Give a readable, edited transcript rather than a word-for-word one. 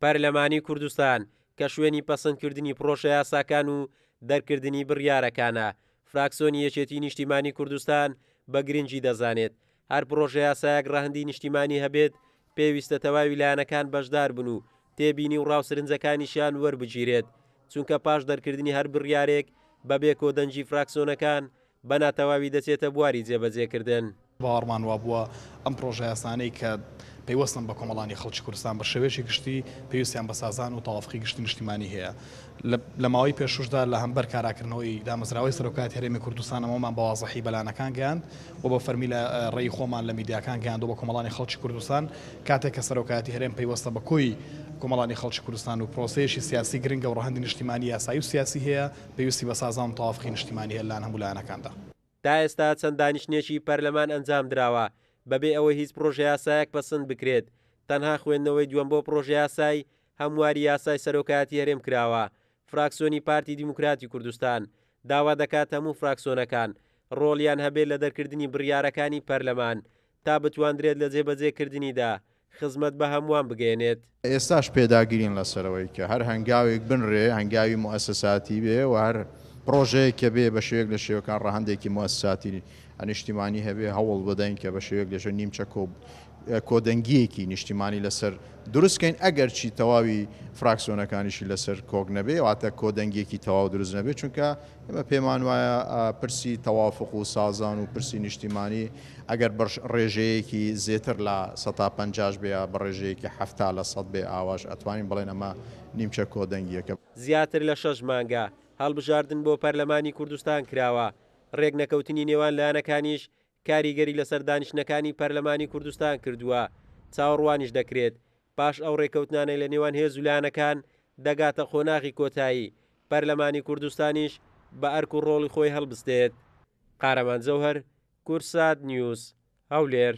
پەرلەمانی کوردستان کە شوێنی پەسەندکردنی پرۆژە یاساکان و دەرکردنی بڕیارەکانە. فراکسیۆنی یەکێتی نیشتیمانی کوردستان بە گرنگی دەزانێت هەر پرۆژە یاسایەک ڕەهەندی نیشتیمانی هەبێت پێویستە تەواوی لایەنەکان بەشدار بن و تێبینی و ڕاوسرنجەکانیشیان وەربگیرێت، چونکە پاش دەرکردنی هەر بڕیارێک بەبێ کۆدەنجی فراکسیۆنەکان بە ناتەواوی دەچێتە بواری جێبەجێکردن. باوەڕمان وابووە ئەم پرۆژە یاسانەی کە پەیوەستن بە کۆمەڵانی خەڵکی کوردستان بە شێوەیەکی گشتی پێویستیان بە سازان و تەوافقی گشتی نیشتیمانی هەیە. لە ماوەی پێشوشدا لە هەمبەر کاراکردنەوەی دامەزراوەی سەرۆکایەتی هەرێمی کوردستان ئەمەمان بە وازەحی بەلانەکان گەیاند و بە فەرمی لە ڕێی خۆمان لە میدیاکان گەیاند و بە کۆمەڵانی خەڵکی کوردستان کاتێک کە سەرۆکایەتی هەرێم پەیوەستە بە کۆی کۆمەڵانی خەڵکی کوردستان و پرۆسەیەشی سیاسی گرنگە و ڕەهەندی نیشتیمانی یاسایی و سیاسی هەیە پێویستی بە سازان و تەوافقی نیشتیمانی هەیە لەلایەن هەموو لایەنەکاندا. تا ئێستا چەند دانیشتنێکی پەرلەمان ئەنجام درراوە بەبێ ئەوەی هیچ پرۆژە یاسایەک پەسەند بکرێت. تەنها خوێندنەوەی دووەم بۆ پرۆژە یاسای هەمواری یاسای سەرۆکایەتی هەرێم کراوە. فراکسیۆنی پارتی دیموکراتی کوردستان داوا دەکات هەموو فراکسیۆنەکان ڕۆڵیان هەبێت لە دەرکردنی بڕیارەکانی پەرلەمان تا بتوانرێت لە جێبەجێکردنیدا خزمەت بە هەمووان بگەێنێت. ئێستاش پێداگیرین لەسەرەوەی کە هەر هەنگاوێک بنرێ هەنگاوی موسساتی بێ و هەر پرۆژەیە کە بێ بە شێوەیەک لە شێوەکان ڕەهەندێکی موسساتی نیشتیمانی هەبێ هەوڵ بدەین کە بە شێوەیەک لەژە نیمچە کۆدەنگیەکی نیشتیمانی لەسەر دروستکەین ئەگەر چی تەواوی فراکسیۆنەکانیشی لەسەر کۆک نەبێ واتە کۆدەنگێکی تەواو دروست نەبێت، چونکە ئێمە پێمان وایە پرسی تەوافق و سازان و پرسی نیشتیمانی ئەگەر بە ڕێژەیەکی زێتر لە 150 بێ بە ڕێژەیەکی 70% بێ ئاواش ئەتوانین بڵێن ئەمە نیمچە کۆدەنگیەکە. زیاتر لە 6 مانگە هەڵبژاردن بۆ پەرلەمانی کوردستان کراوە. ڕێک نەکەوتنی نێوان لایەنەکانیش کاریگەری لەسەر دانیشتنەکانی پەرلەمانی کوردستان کردووە. چاوەڕوانیش دەکرێت پاش ئەو ڕێکەوتنانەی لە نێوان هێز و لایەنەکان دەگاتە خۆناغی کۆتایی پەرلەمانی کوردستانیش بە ئەرک و ڕۆڵی خۆی هەڵبستێت. قارەمان جەوهەر، کورسات نیوز، هەولێر.